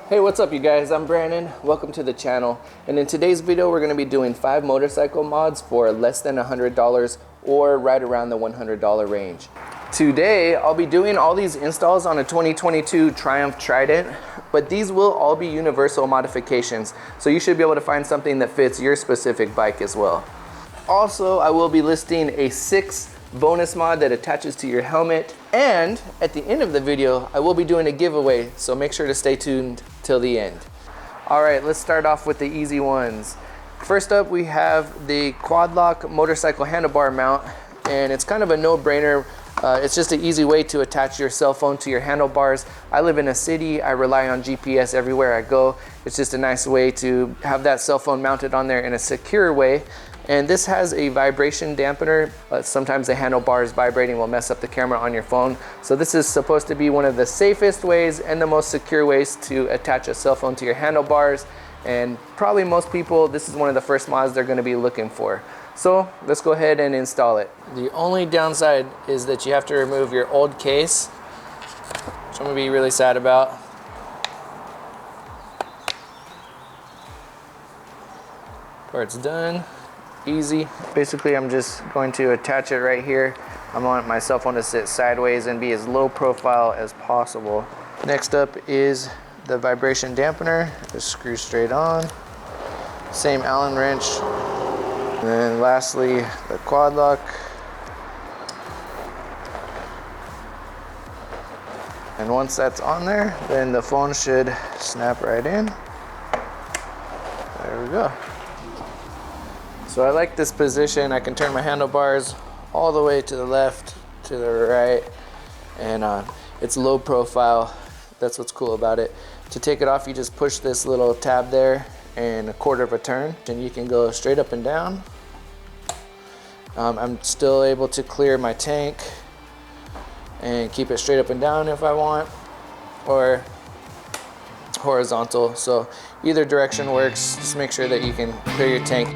Hey, what's up you guys? I'm Brandon. Welcome to the channel. And in today's video, we're going to be doing 5 motorcycle mods for less than $100 or right around the $100 range. Today, I'll be doing all these installs on a 2022 Triumph Trident, but these will all be universal modifications. So you should be able to find something that fits your specific bike as well. Also, I will be listing a 6 bonus mod that attaches to your helmet, and at the end of the video I will be doing a giveaway, so make sure to stay tuned till the end. All right, let's start off with the easy ones. First up, we have the quad lock motorcycle handlebar mount, and it's kind of a no-brainer. It's just an easy way to attach your cell phone to your handlebars. I live in a city, I rely on GPS everywhere I go. It's just a nice way to have that cell phone mounted on there in a secure way. And this has a vibration dampener. Sometimes the handlebars vibrating will mess up the camera on your phone. So this is supposed to be one of the safest ways and the most secure ways to attach a cell phone to your handlebars. And probably most people, this is one of the first mods they're gonna be looking for. So let's go ahead and install it. The only downside is that you have to remove your old case, which I'm gonna be really sad about. Part's done. Easy. Basically, I'm just going to attach it right here. I want my cell phone to sit sideways and be as low profile as possible. Next up is the vibration dampener. Just screw straight on. Same Allen wrench. And then lastly, the quad lock. And once that's on there, then the phone should snap right in. There we go. So I like this position. I can turn my handlebars all the way to the left, to the right, and it's low profile. That's what's cool about it. To take it off, you just push this little tab there and 1/4 of a turn, and you can go straight up and down. I'm still able to clear my tank and keep it straight up and down if I want, or horizontal. So either direction works. Just make sure that you can clear your tank.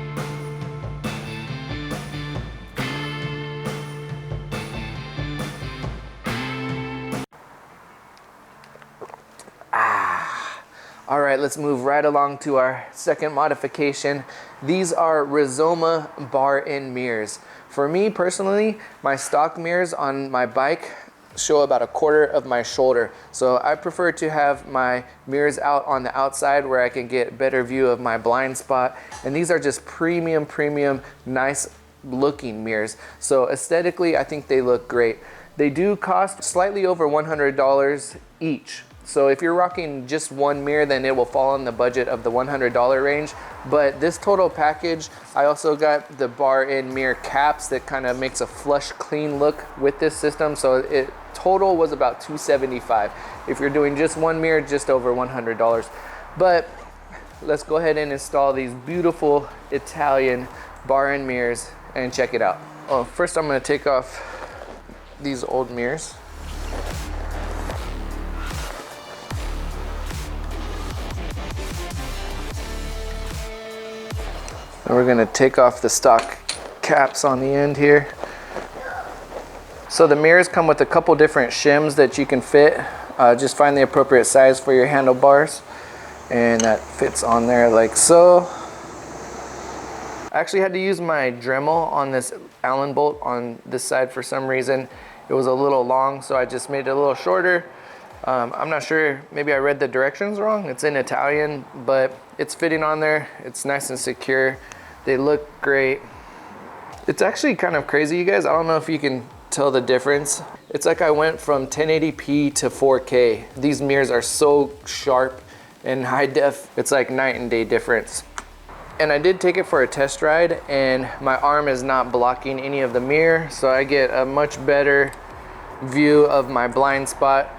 All right, let's move right along to our second modification. These are Rizoma bar-in mirrors. For me personally, my stock mirrors on my bike show about 1/4 of my shoulder. So I prefer to have my mirrors out on the outside where I can get better view of my blind spot. And these are just premium, nice looking mirrors. So aesthetically, I think they look great. They do cost slightly over $100 each. So if you're rocking just one mirror, then it will fall in the budget of the $100 range. But this total package, I also got the bar-in mirror caps that kind of makes a flush, clean look with this system. So it total was about $275. If you're doing just one mirror, just over $100. But let's go ahead and install these beautiful Italian bar-in mirrors and check it out. Oh, first I'm gonna take off these old mirrors. And we're gonna take off the stock caps on the end here. So the mirrors come with a couple different shims that you can fit. Just find the appropriate size for your handlebars. And that fits on there like so. I actually had to use my Dremel on this Allen bolt on this side for some reason. It was a little long, so I just made it a little shorter. I'm not sure, maybe I read the directions wrong. It's in Italian, but it's fitting on there. It's nice and secure. They look great. It's actually kind of crazy, you guys. I don't know if you can tell the difference. It's like I went from 1080p to 4K. These mirrors are so sharp and high def. It's like night and day difference. And I did take it for a test ride, and my arm is not blocking any of the mirror, so I get a much better view of my blind spot.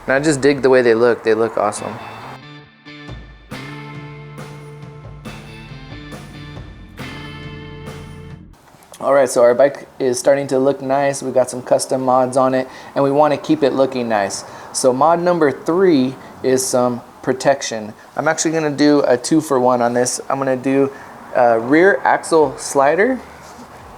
And I just dig the way they look. They look awesome. All right, so our bike is starting to look nice. We got some custom mods on it, and we want to keep it looking nice. So mod number 3 is some protection. I'm actually going to do a 2-for-1 on this. I'm going to do a rear axle slider,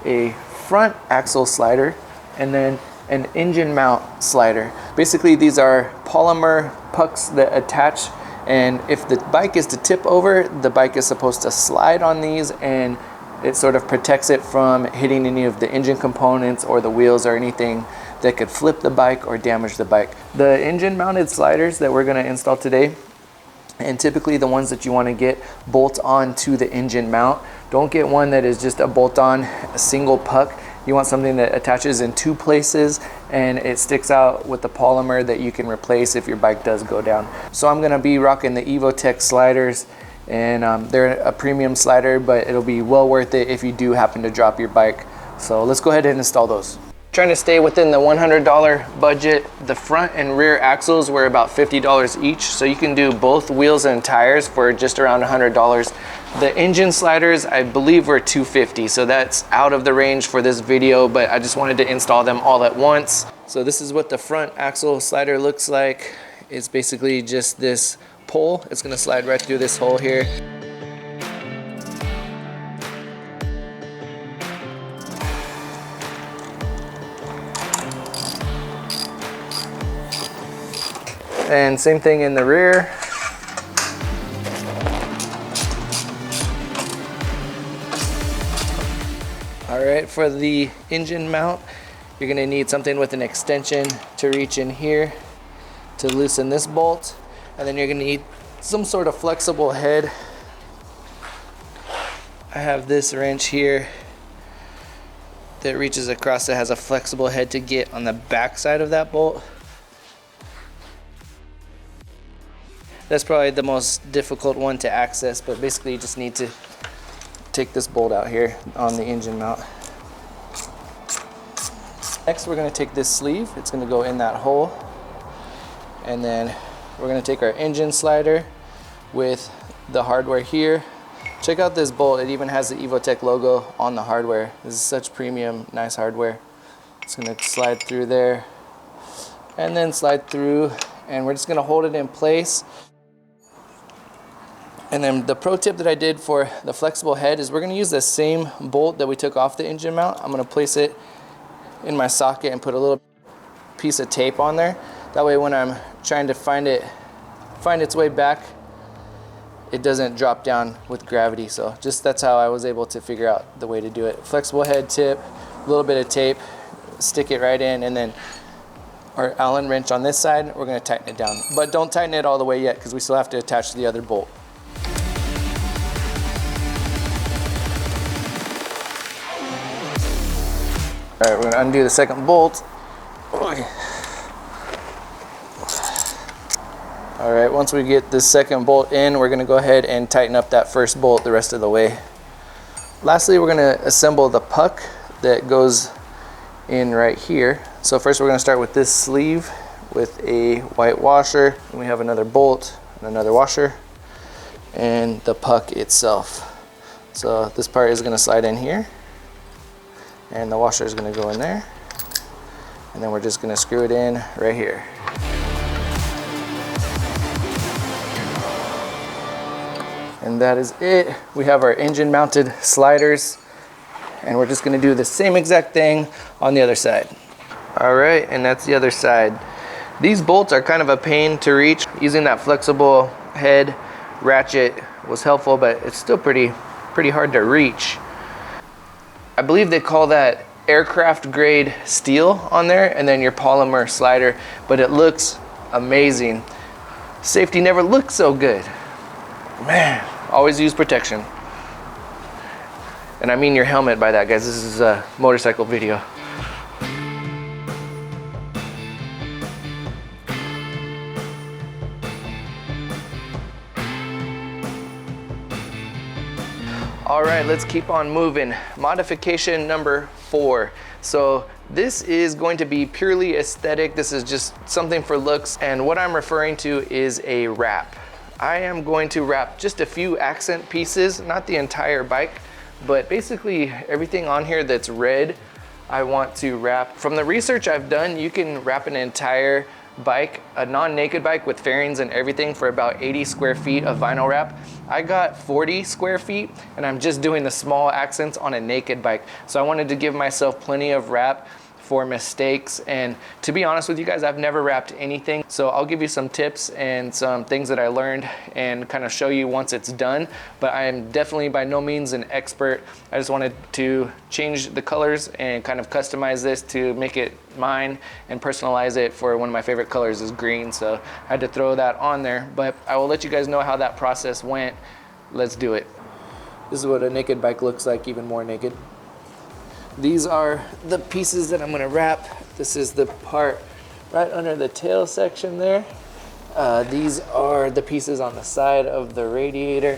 a front axle slider, and then an engine mount slider. Basically, these are polymer pucks that attach And if the bike is to tip over, the bike is supposed to slide on these, and it sort of protects it from hitting any of the engine components or the wheels or anything that could flip the bike or damage the bike. The engine mounted sliders that we're going to install today, and typically the ones that you want to get bolt on to the engine mount. Don't get one that is just a bolt on, a single puck. You want something that attaches in two places and it sticks out with the polymer that you can replace if your bike does go down. So I'm going to be rocking the Evotech sliders, and they're a premium slider, but it'll be well worth it if you do happen to drop your bike. So let's go ahead and install those. Trying to stay within the $100 budget. The front and rear axles were about $50 each, so you can do both wheels and tires for just around $100. The engine sliders, I believe, were $250, so that's out of the range for this video, but I just wanted to install them all at once. So this is what the front axle slider looks like. It's basically just this pole. It's gonna slide right through this hole here. And same thing in the rear. All right, for the engine mount, you're gonna need something with an extension to reach in here to loosen this bolt. And then you're gonna need some sort of flexible head. I have this wrench here that reaches across, that has a flexible head to get on the back side of that bolt. That's probably the most difficult one to access, but basically you just need to take this bolt out here on the engine mount. Next, we're going to take this sleeve. It's going to go in that hole. And then we're going to take our engine slider with the hardware here. Check out this bolt. It even has the Evotech logo on the hardware. This is such premium, nice hardware. It's going to slide through there and then slide through, and we're just going to hold it in place. And then the pro tip that I did for the flexible head is we're going to use the same bolt that we took off the engine mount. I'm going to place it in my socket and put a little piece of tape on there. That way when I'm trying to find its way back, it doesn't drop down with gravity. So just that's how I was able to figure out the way to do it. Flexible head tip, a little bit of tape, stick it right in, and then our Allen wrench on this side, we're going to tighten it down. But don't tighten it all the way yet, because we still have to attach the other bolt. All right, we're gonna undo the second bolt. All right, once we get this second bolt in, we're gonna go ahead and tighten up that first bolt the rest of the way. Lastly, we're gonna assemble the puck that goes in right here. So first we're gonna start with this sleeve with a white washer, and we have another bolt and another washer, and the puck itself. So this part is gonna slide in here, and the washer is going to go in there, and then we're just going to screw it in right here. And that is it. We have our engine mounted sliders, and we're just going to do the same exact thing on the other side. All right, and that's the other side. These bolts are kind of a pain to reach. Using that flexible head ratchet was helpful, but it's still pretty hard to reach. I believe they call that aircraft grade steel on there, and then your polymer slider, but it looks amazing. Safety never looked so good. Man, always use protection. And I mean your helmet by that, guys. This is a motorcycle video. All right, let's keep on moving. Modification number 4. So this is going to be purely aesthetic. This is just something for looks, and what I'm referring to is a wrap. I am going to wrap just a few accent pieces, not the entire bike, but basically everything on here that's red, I want to wrap. From the research I've done, you can wrap an entire bike, a non-naked bike with fairings and everything, for about 80 square feet of vinyl wrap. I got 40 square feet, and I'm just doing the small accents on a naked bike. So I wanted to give myself plenty of wrap for mistakes. And to be honest with you guys, I've never wrapped anything. So I'll give you some tips and some things that I learned and kind of show you once it's done. But I am definitely by no means an expert. I just wanted to change the colors and kind of customize this to make it mine and personalize it for one of my favorite colors is green. So I had to throw that on there, but I will let you guys know how that process went. Let's do it. This is what a naked bike looks like, even more naked. These are the pieces that I'm gonna wrap. This is the part right under the tail section there. These are the pieces on the side of the radiator.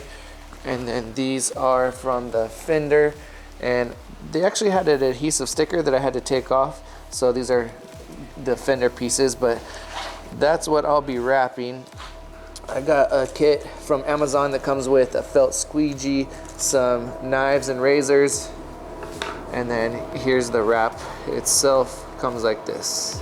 And then these are from the fender. And they actually had an adhesive sticker that I had to take off. So these are the fender pieces, but that's what I'll be wrapping. I got a kit from Amazon that comes with a felt squeegee, some knives and razors, and then here's the wrap itself. Comes like this.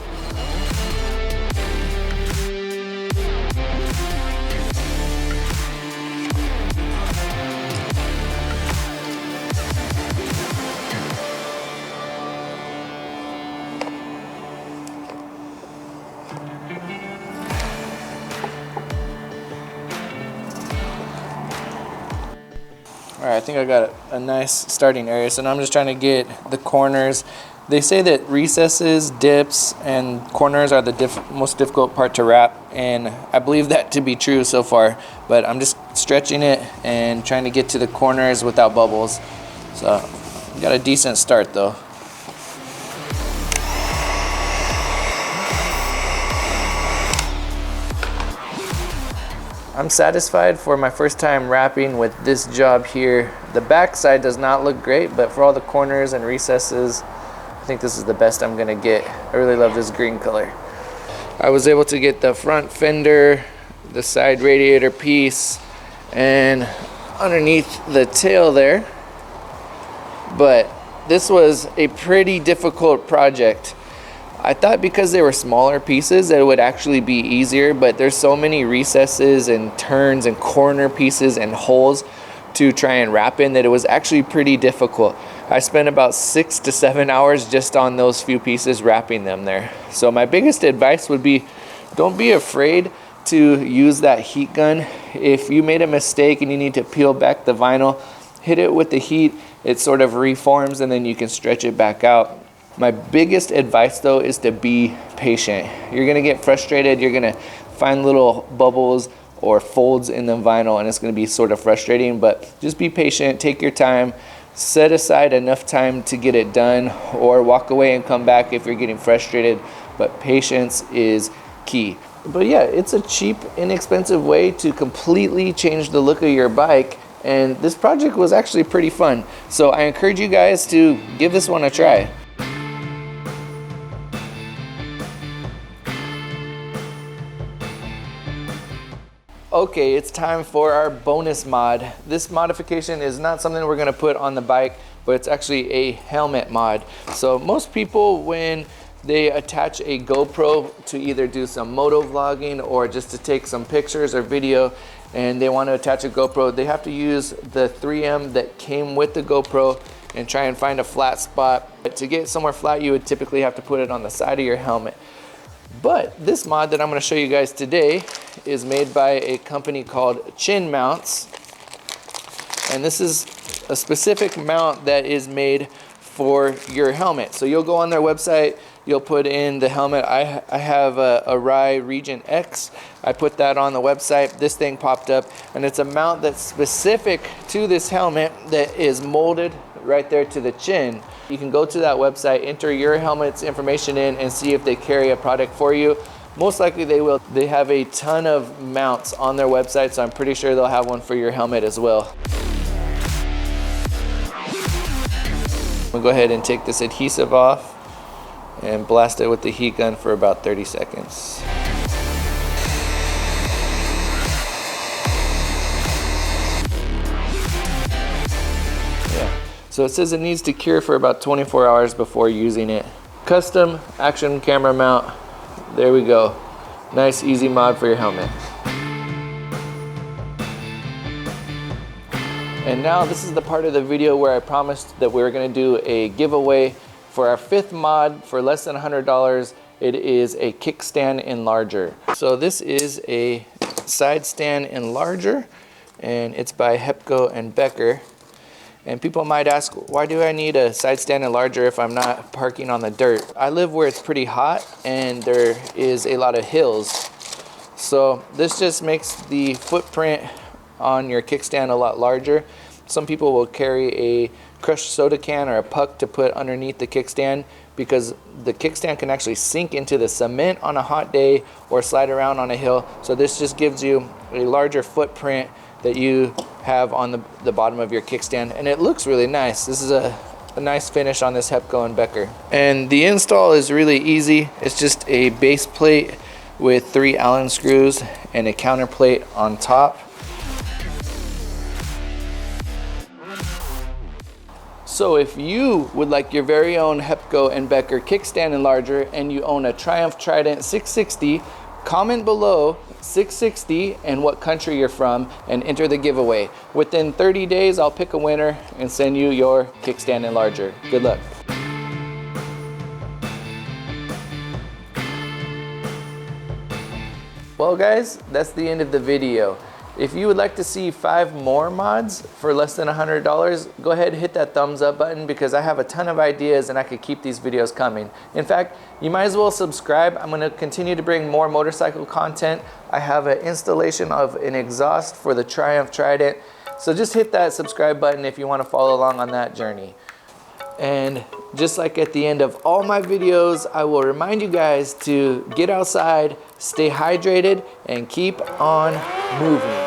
All right, I think I got a nice starting area. So now I'm just trying to get the corners. They say that recesses, dips, and corners are the most difficult part to wrap, and I believe that to be true so far. But I'm just stretching it and trying to get to the corners without bubbles. So got a decent start though. I'm satisfied for my first time wrapping with this job here. The back side does not look great, but for all the corners and recesses, I think this is the best I'm gonna get. I really love this green color. I was able to get the front fender, the side radiator piece, and underneath the tail there. But this was a pretty difficult project. I thought because they were smaller pieces that it would actually be easier, but there's so many recesses and turns and corner pieces and holes to try and wrap in that it was actually pretty difficult. I spent about 6 to 7 hours just on those few pieces wrapping them there. So my biggest advice would be, don't be afraid to use that heat gun. If you made a mistake and you need to peel back the vinyl, hit it with the heat, it sort of reforms and then you can stretch it back out. My biggest advice though is to be patient. You're gonna get frustrated, you're gonna find little bubbles or folds in the vinyl and it's gonna be sort of frustrating, but just be patient, take your time, set aside enough time to get it done, or walk away and come back if you're getting frustrated, but patience is key. But yeah, it's a cheap, inexpensive way to completely change the look of your bike, and this project was actually pretty fun. So I encourage you guys to give this one a try. Okay, it's time for our bonus mod. This modification is not something we're gonna put on the bike, but it's actually a helmet mod. So most people, when they attach a GoPro to either do some moto vlogging or just to take some pictures or video, and they want to attach a GoPro, they have to use the 3M that came with the GoPro and try and find a flat spot. But to get somewhere flat, you would typically have to put it on the side of your helmet. But this mod that I'm going to show you guys today is made by a company called Chin Mounts. And this is a specific mount that is made for your helmet. So you'll go on their website, you'll put in the helmet. I have a Rai Regent X. I put that on the website. This thing popped up, and it's a mount that's specific to this helmet that is molded right there to the chin. You can go to that website, enter your helmet's information in, and see if they carry a product for you. Most likely they will. They have a ton of mounts on their website, so I'm pretty sure they'll have one for your helmet as well. We'll go ahead and take this adhesive off and blast it with the heat gun for about 30 seconds. So it says it needs to cure for about 24 hours before using it. Custom action camera mount. There we go. Nice, easy mod for your helmet. And now this is the part of the video where I promised that we were gonna do a giveaway for our fifth mod for less than $100, it is a kickstand enlarger. So this is a side stand enlarger, and it's by Hepco and Becker. And people might ask, why do I need a side stand enlarger if I'm not parking on the dirt? I live where it's pretty hot and there is a lot of hills. So this just makes the footprint on your kickstand a lot larger. Some people will carry a crushed soda can or a puck to put underneath the kickstand, because the kickstand can actually sink into the cement on a hot day or slide around on a hill. So this just gives you a larger footprint that you have on the bottom of your kickstand, and it looks really nice. This is a nice finish on this Hepco and Becker. And the install is really easy. It's just a base plate with 3 Allen screws and a counter plate on top. So if you would like your very own Hepco and Becker kickstand enlarger and you own a Triumph Trident 660, comment below 660 and what country you're from and enter the giveaway. Within 30 days, I'll pick a winner and send you your kickstand enlarger. Good luck. Well guys, that's the end of the video. If you would like to see 5 more mods for less than $100, go ahead and hit that thumbs up button, because I have a ton of ideas and I could keep these videos coming. In fact, you might as well subscribe. I'm going to continue to bring more motorcycle content. I have an installation of an exhaust for the Triumph Trident. So just hit that subscribe button if you want to follow along on that journey. And just like at the end of all my videos, I will remind you guys to get outside, stay hydrated, and keep on moving.